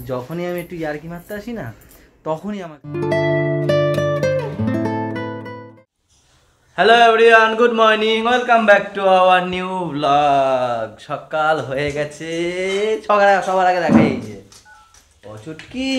যখনই আমি একটু ইয়ার্কি মারতে আসি না তখনই আমাকে hello everyone, good morning, welcome back to our new blog. সকাল হয়ে গেছে, সবার আগে দেখা এই যে ও চুটকি,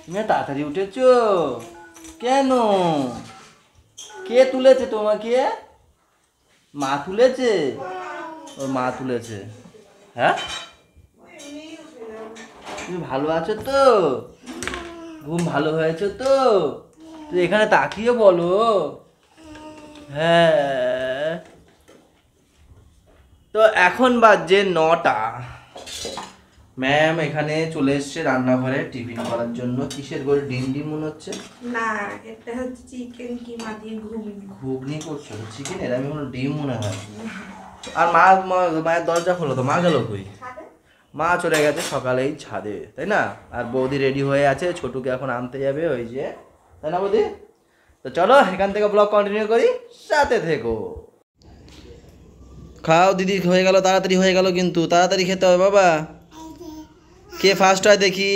তুমি তাড়াতাড়ি উঠেছো কেন? কে তুলেছে তোমাকে? মা তুলেছে? ওর মা তুলেছে। হ্যাঁ, তুমি ভালো আছো তো? ঘুম ভালো হয়েছে তো? তুই এখানে তাকিয়ে বলো। হ্যাঁ, তো এখন বাজে 9টা। ম্যাম এখানে চলে এসছে রান্নাঘরে টিফিন করার জন্য। কিসের করে? ডিম মনে হচ্ছে না, এটা হচ্ছে চিকেন কিমা দিয়ে ঘুগনি করছো। চিকেন এর আমি কোনো ডিম মনে হয়। আর মায়ের দরজা খোলো তো, মা গেল কই? মা চলে গেছে সকালেই ছাদে, তাই না? আর বৌদি রেডি হয়ে আছে, ছোটুকে এখন আনতে যাবে, ওই যে, তাই না বৌদি? তো চলো এখান থেকে ব্লগ কন্টিনিউ করি, সাথে থেকো। খাও দিদি, হয়ে গেল, তাড়াতাড়ি হয়ে গেল, কিন্তু তাড়াতাড়ি খেতে হবে বাবা। কে ফার্স্ট হয় দেখি?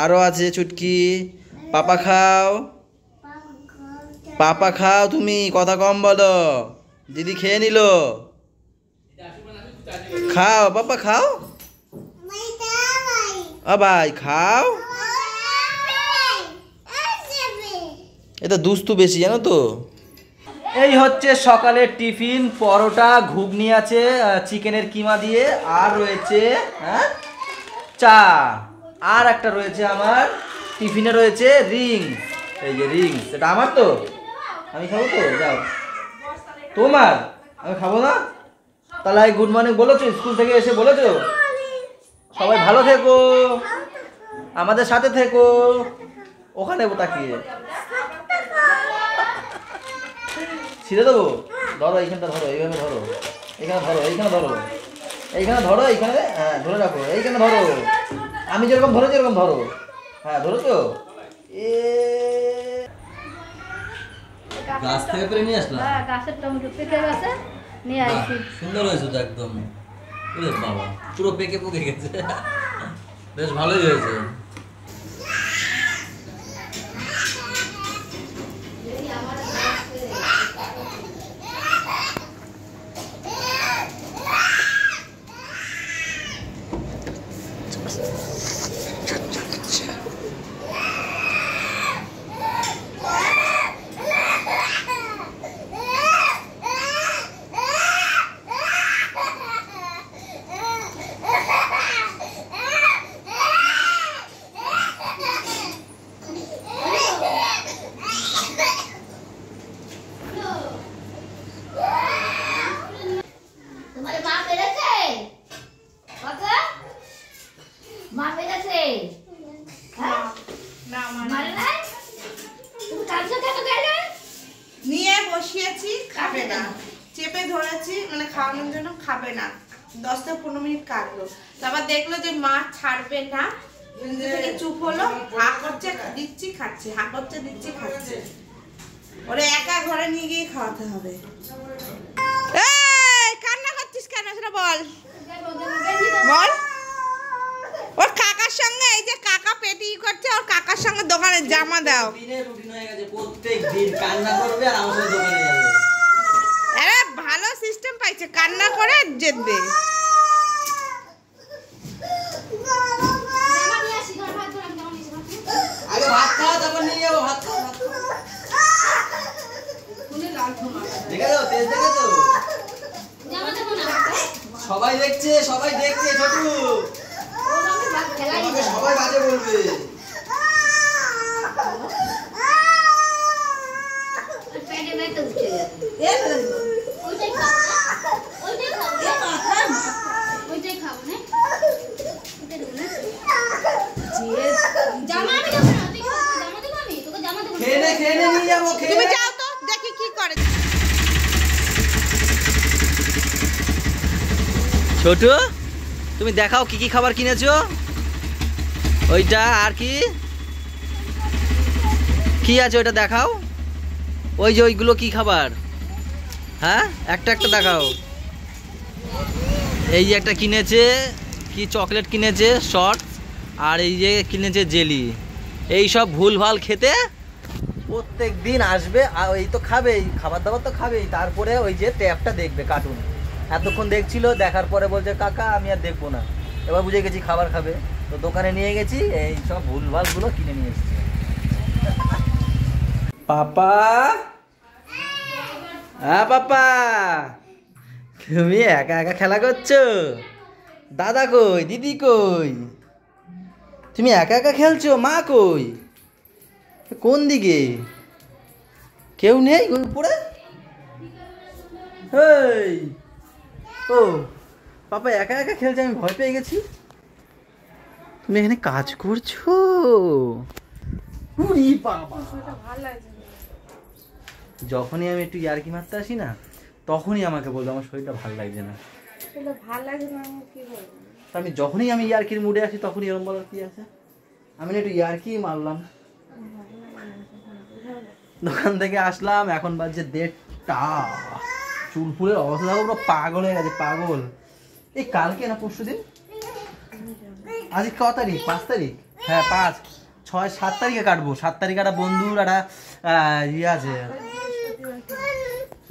আরও আছে চুটকি। পাপা খাও, পাপা খাও, তুমি কথা কম বলো। দিদি খেয়ে নিল, খাও পাপা খাও। ভাই খাও। এটা দুস্তু বেশি, জানো তো। এই হচ্ছে সকালের টিফিন, পরোটা, ঘুগনি আছে চিকেনের কিমা দিয়ে, আর রয়েছে চা, আর একটা রয়েছে আমার টিফিনে রয়েছে রিংস। এই যে রিংস, এটা আমার তো, আমি খাবো তো। যাও, তোমার, আমি খাবো না। তাহলে গুড মর্নিং বলেছো, স্কুল থেকে এসে বলেছো? সবাই ভালো থেকো, আমাদের সাথে থেকো। ওখানে তাকিয়ে ছিঁড়ে দেবো। ধরো এইখানটা, ধরো এইভাবে, ধরো এইখানে, ধরো এইখানে, ধরো এইখানে, ধরো এইখানে, হ্যাঁ ধরে রাখো, এইখানে ধরো। আমি যেরকম ধরেছি এরকম ধরো। হ্যাঁ ধরেছো? গাছ থেকে পেরে নিয়ে আসলাম। গাছের টমেটো পেকে গেছে, নিয়ে আসছি। সুন্দর হয়েছে তো একদম। বাবা পুরো পেকে পুকে গেছে, বেশ ভালোই হয়েছে। নিয়ে বসিয়েছি, খাবে না, চেপে ধরেছি, মানে খাওয়ানোর জন্য খাবে না। 10-15 মিনিট কাটলো, তারপর দেখলো যে মা ছাড়বে না, চুপ হলো, হা করছে, দিচ্ছি খাচ্ছে, হা করছে, দিচ্ছি খাচ্ছে। ওরে একা ঘরে নিয়ে গিয়ে খাওয়াতে হবে। কান্না করছিস কেন সেটা বল, বল। ওর কাকার সঙ্গে, এই যে কাকা পেটি করছে, ওর কাকার সঙ্গে দোকানে জামা দাও। রুটিন হয়ে গেছে, প্রত্যেকদিন কান্না করবে আর আমার সাথে দোকানে যাবে। আরে ভালো সিস্টেম পাইছে, কান্না করে যেতে। আগে ভাত খাও, তারপর নিয়ে যাবো। ভাত খাও, দেখেছো তেজ, দেখেছো? সবাই দেখছে, সবাই দেখছে ছোটু, সবাই বাজে বলবে। তুমি যাও তো, দেখি কি করে। ছোটু তুমি দেখাও কি কি খাবার কিনেছো। ওইটা আর কি কি আছে ওইটা দেখাও। ওই যে ওইগুলো কি খাবার? হ্যাঁ একটা একটা দেখাও। এই যে একটা কিনেছে কি চকলেট কিনেছে শর্টস, আর এই যে কিনেছে জেলি। এই সব ভুলভাল খেতে প্রত্যেক দিন আসবে, আর এই তো খাবেই, খাবার দাবার তো খাবেই, তারপরে ওই যে ট্যাপটা দেখবে কার্টুন। এতক্ষণ দেখছিল, দেখার পরে বলছে কাকা আমি আর দেখবো না, এবার বুঝে গেছি খাবার খাবে। তো দোকানে নিয়ে গেছি, এই সব ভুলভালগুলো কিনে নিয়ে এসেছি। পাপা, হ্যাঁ পাপা, তুমি একা একা খেলা করছো? দাদা কই, দিদি কই? তুমি একা একা খেলছো? মা কই? কোন দিকে? কেউ নেই উপরে? ও পাপা একা একা খেলছে, আমি ভয় পেয়ে গেছি। তুমি এখানে কাজ করছো? যখনই আমি একটু ইয়ার্কি মারতে আসি না, তখনই আমাকে বলবো আমার শরীরটা ভালো লাগছে না। আমি যখনই আমি ইয়ার্কির মুডে আসি তখনই এরকম বলার কি আছে? আমি একটু ইয়ার্কি মারলাম। দোকান থেকে আসলাম, এখন বাজছে 1:30। চুল ফুলের অবস্থা দেখো, পুরো পাগল হয়ে গেছে, পাগল। এই কালকে না পরশু দিন, আজ ক তারিখ? 5 তারিখ। হ্যাঁ 5, 6, 7 তারিখে কাটবো। 7 তারিখে একটা বন্ধুর একটা ইয়ে আছে,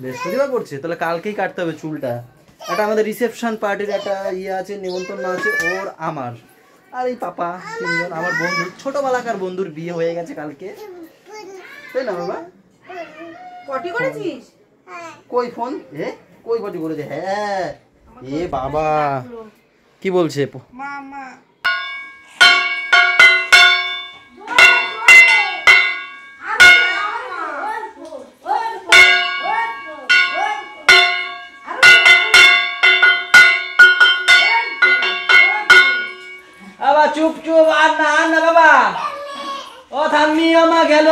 বৃহস্পতিবার পড়ছে, তাহলে কালকেই কাটতে হবে চুলটা। একটা আমাদের রিসেপশন পার্টির একটা ইয়ে আছে, নিমন্ত্রণ আছে ওর আমার, আর এই পাপা, 3 জন আমার বন্ধু, ছোটবেলাকার বন্ধুর বিয়ে হয়ে গেছে কালকে, তাই না বাবা? পটি করেছিস? কই ফোন? কই পটি করেছে? হ্যাঁ এ বাবা কি বলছে? মামা বাবা চুপ চুপ, আর না বাবা, ও থাম্মি আমা গেল।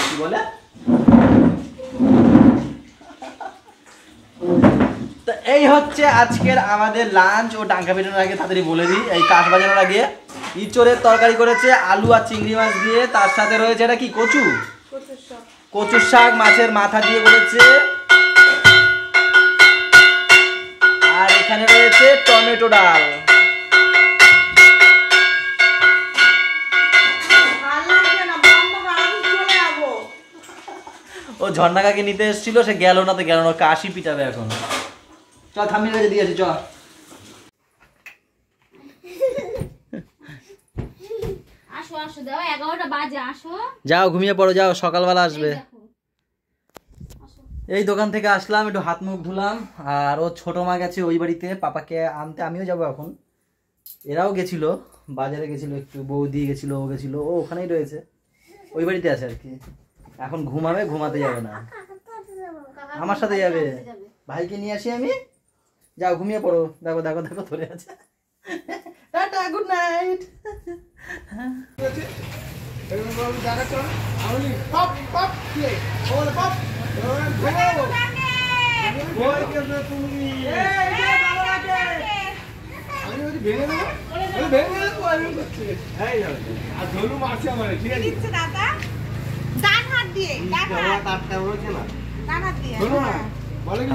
কি বলে? তো এই হচ্ছে আজকের আমাদের লাঞ্চ। ও ডাঙ্কা বেরোনোর আগে তাড়াতাড়ি বলে দিই, এই কাঠ বাজানোর আগে ইঁচড়ের তরকারি করেছে আলু আর চিংড়ি মাছ দিয়ে, তার সাথে রয়েছে এটা কি কচু, কচুর শাক মাছের মাথা দিয়ে করেছে, আর এখানে রয়েছে টমেটো ডাল। ও ঝর্ণা কাকে নিতে এসেছিল, সে গেল না, তো গেল না, কাশি পিটাবে এখন। চল থামির কাছে দিয়ে আসি, চল। আসো আসো, দাও 11টা বাজে, আসো। যাও ঘুমিয়ে পড়ো, যাও সকালবেলা আসবে। এই দোকান থেকে আসলাম, একটু হাত মুখ ধুলাম, আর ও ছোট মা গেছে ওই বাড়িতে পাপাকে আনতে, আমিও যাবো এখন। এরাও গেছিল, বাজারে গেছিল, একটু বৌদি গেছিল, ও গেছিল, ও ওখানেই রয়েছে, ওই বাড়িতে আছে আর কি। এখন ঘুমাবে, ঘুমাতে যাবে না, আমার সাথে যাবে। ভাইকে নিয়ে আসি আমি, যাও ঘুমিয়ে পড়ো। দেখো দেখো দেখো ধরে আছে। Tata, good night.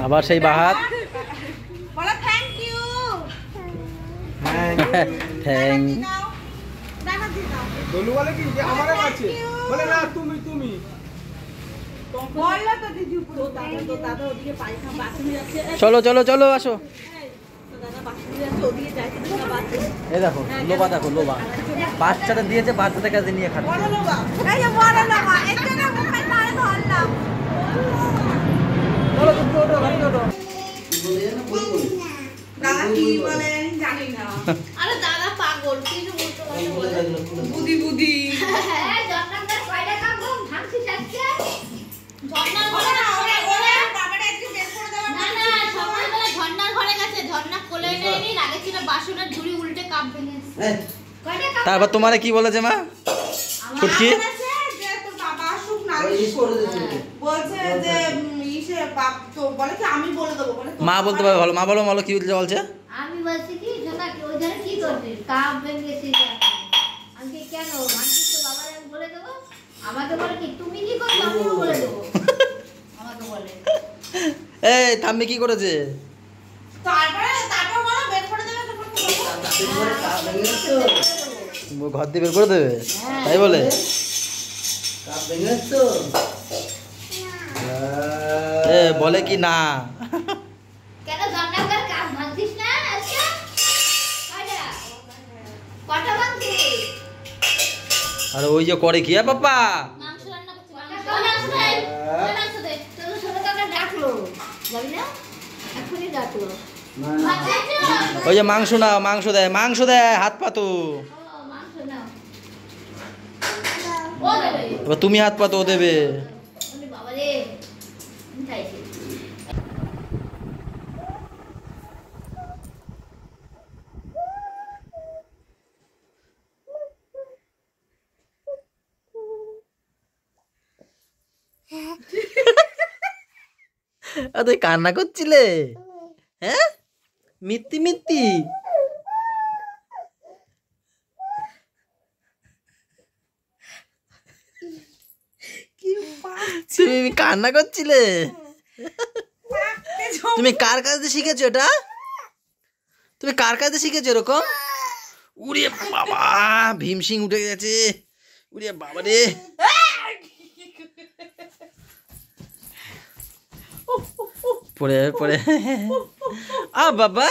আবার সেই বাহাত, থ্যাংক চলো চলো চলো আসো। এই দেখো লোবা, দেখো লোবা, বাচ্চাদের দিয়েছে, বাচ্চাদের কাছে নিয়ে খাচ্ছে। দাদা কি বলে জানি না, আরে দাদা পাগল, কিছু বলতে বুদ্ধি বুদ্ধি। জন্নার কয়টা কাম ভাঙছি যাচ্ছে, জন্নার ঘরে বাবাটা একটু বের করে দাও না না, সকালবেলা ঝর্ণার ঘরে গেছে, ঝর্ণা কোলে নেয়নি, লাগেছিল বাসনের ঝুড়ি উল্টে কাপ ভেঙেছে। কয়টা কাপ? তারপর তোমারে কি বলেছে মা? ছুটকি যে তোর বাবা আসুক না, বলছে যে ইসে বাপ তো বলে কি আমি বলে দেবো, বলে মা বলতে পারবে ভালো। মা বলো বলো কি বলছে? আমি বলছি কি জোনা কি ওই ধারে কি করবি, কাপ ভেঙেছি। আমি কেন আন্টি তো বাবার আমি বলে দেবো, আমাকে বলে কি তুমি কি করছো, আমিও বলে দেবো, আমাকে বলে এই থাম্মি কি করেছে? তারপর বলো বের করে দেবে তখন ঘর দিয়ে বের করে দেবে তাই বলে? বলে কি না? কেন জান্নাতের কাজ ভাঙছিস না আজকে? কটা ভাঙছিস? আরে ওই যে করে কি বাবা? মাংস রান্না করছিস। মাংস দে। তোর ছোট কাকা ডাকলো। যাবি না? এখনই ডাকলো। ওই যে মাংস নাও, মাংস দেয় হাত পাতো। মাংস নাও। ও দেবে। এবার তুমি হাত পাতো, ও দেবে। ওরে বাবা রে। খাইছি। তুই কান্না করছিলে? হ্যাঁ মিত্তি মিত্তি তুমি কান্না করছিলে? তুমি কার কাছে শিখেছো এটা? তুমি কার কাছে শিখেছো এরকম? উড়ে বাবা, ভীম সিং উঠে গেছে। উড়ে বাবা রে। পড়ে পড়ে বাবা,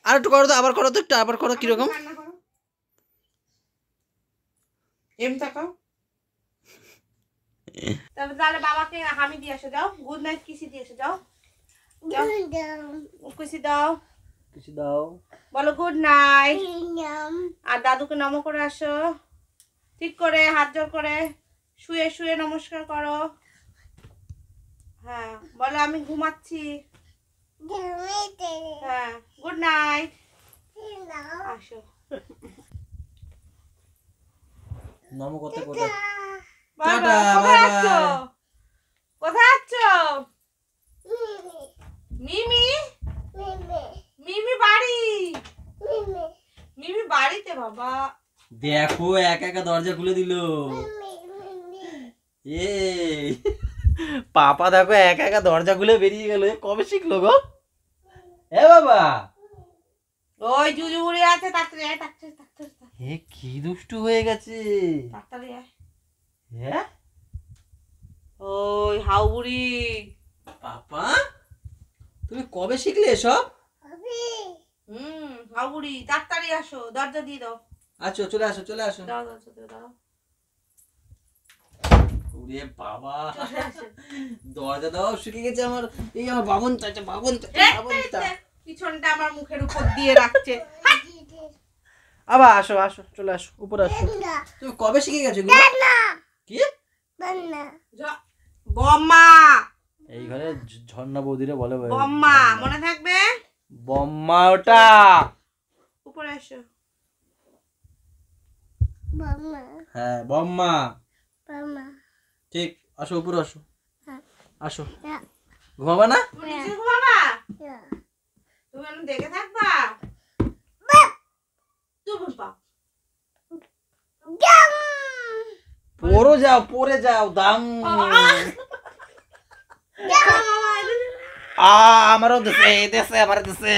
আর একটু করো তো, আবার করো তো, একটু আবার করো। কিরকম? তাহলে বাবাকে হামি দিয়ে এসে যাও, গুড নাইট কিসি দিয়ে এসে যাও। কিসি দাও, কিছু দাও, বলো গুড নাইট। আর দাদুকে নমো করে আসো, ঠিক করে হাত জোর করে শুয়ে শুয়ে নমস্কার করো। হ্যাঁ বলো আমি ঘুমাচ্ছি। হ্যাঁ গুড নাইট। আসো নমো করতে করতে বাবা, কোথায় আছো? কোথায় আছো? মিমি মিমি বাড়ি, মিমি বাড়িতে বাবা। দেখো একা একা দরজা খুলে দিল। এই পাপা দেখো একা একা দরজা খুলে বেরিয়ে গেল। কবে শিখলো গো? এ বাবা, ওই জুজু উড়ে আছে, তাড়াতাড়ি আয়, তাড়াতাড়ি এ কি দুষ্টু হয়ে গেছে। তাড়াতাড়ি আয়। হ্যাঁ ওই হাউবুড়ি, পাপা তুমি কবে শিখলে এসব? হাউবুড়ি তাড়াতাড়ি আসো, দরজা দিয়ে দাও। আচ্ছা চলে আসো, চলে আসো। দাও দরজা দিয়ে দাও। ওরে বাবা, দরজা দাও শিখে গেছে আমার। এই আমার বাবন চাচা, বাবন চাচা। পিছনটা আমার মুখের উপর দিয়ে রাখছে। আবার আসো আসো, চলে আসো, উপরে আসো। তুমি কবে শিখে গেছো এগুলো? কি বম্মা, এই ঘরে ঝর্ণা বৌদিরে বলে বম্মা মনে থাকবে? বম্মা ওটা। উপরে আসো। হ্যাঁ বম্মা, ঠিক। আসো উপরে আসো, আসো। ঘুমাবা না? তুমি নিচে ঘুমাবা? তুমি আমি দেখে থাকবা? পরে যাও দাম। আমারও দেশে আমার দেশে।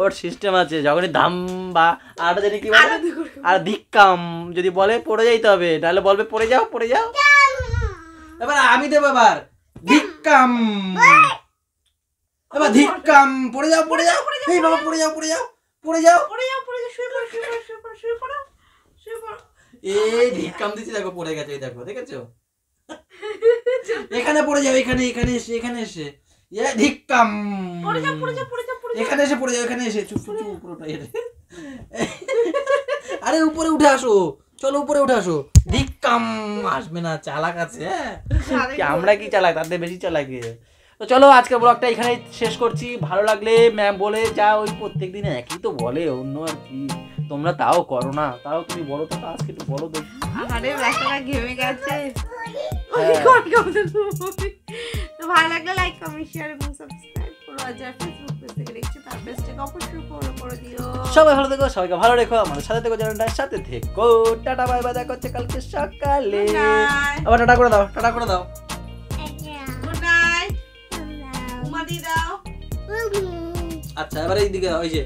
ওর সিস্টেম আছে, যখনই দাম বা আর জানি কি বলে, আর ধিক্কাম যদি বলে পড়ে যাইতে হবে, তাহলে বলবে পড়ে যাও পড়ে যাও। এবার আমি দেবো, এবার ধিক্কাম, এবার ধিক্কাম, পড়ে যাও পড়ে যাও। এই বাবা পড়ে যাও পড়ে যাও পড়ে যাও পড়ে যাও, পড়ে যাও, শুয়ে পড়ো, শুয়ে পড়ো, শুয়ে পড়ো, শুয়ে পড়ো, শুয়ে পড়ো। এই ধিক্কাম দিচ্ছি, দেখো পড়ে গেছে, এই দেখো, দেখেছো? এখানে পড়ে যাও, এখানে এখানে এসে, এখানে এসে ধিক্কাম, পড়ে যাও, পড়ে যাও, পড়ে যাও, পড়ে যাও। এখানে এসে পড়ে যাও, এখানে এসে চুপ চুপ চুপ পুরোটা এসে। আরে উপরে উঠে আসো, চলো উপরে উঠে আসো। ধিক্কাম আসবে না, চালাক আছে। হ্যাঁ আমরা কি চালাক, তাদের বেশি চালাক। তো চলো আজকের ব্লগটা এখানে শেষ করছি। ভালো লাগলে ম্যাম বলে যা, ওই প্রত্যেকদিন একই তো বলে, অন্য আর কি। তোমরা তাও করো না, তাও তুমি বলো তো, আজকে একটু বলো দেখি। আরে ব্যাকটা ঘেমে গেছে। হ্যাঁ। তো ভালো লাগলে লাইক কমেন্ট শেয়ার এবং সাবস্ক্রাইব করো। আর যারা ফেসবুক পেজ থেকে দেখছো পেজটাকে অবশ্যই ফলো করে দিও। সবাই ভালো থেকো, সবাইকে ভালো রেখো, আমাদের সাথে থেকো, চ্যানেলটার সাথে থেকো। টাটা বাই বাই, দেখা হচ্ছে কালকে সকালে। Good night. আবার টাটা করে দাও, টাটা করে দাও। Good night. উমা দি দাও। আচ্ছা এবারে এইদিকে ওই যে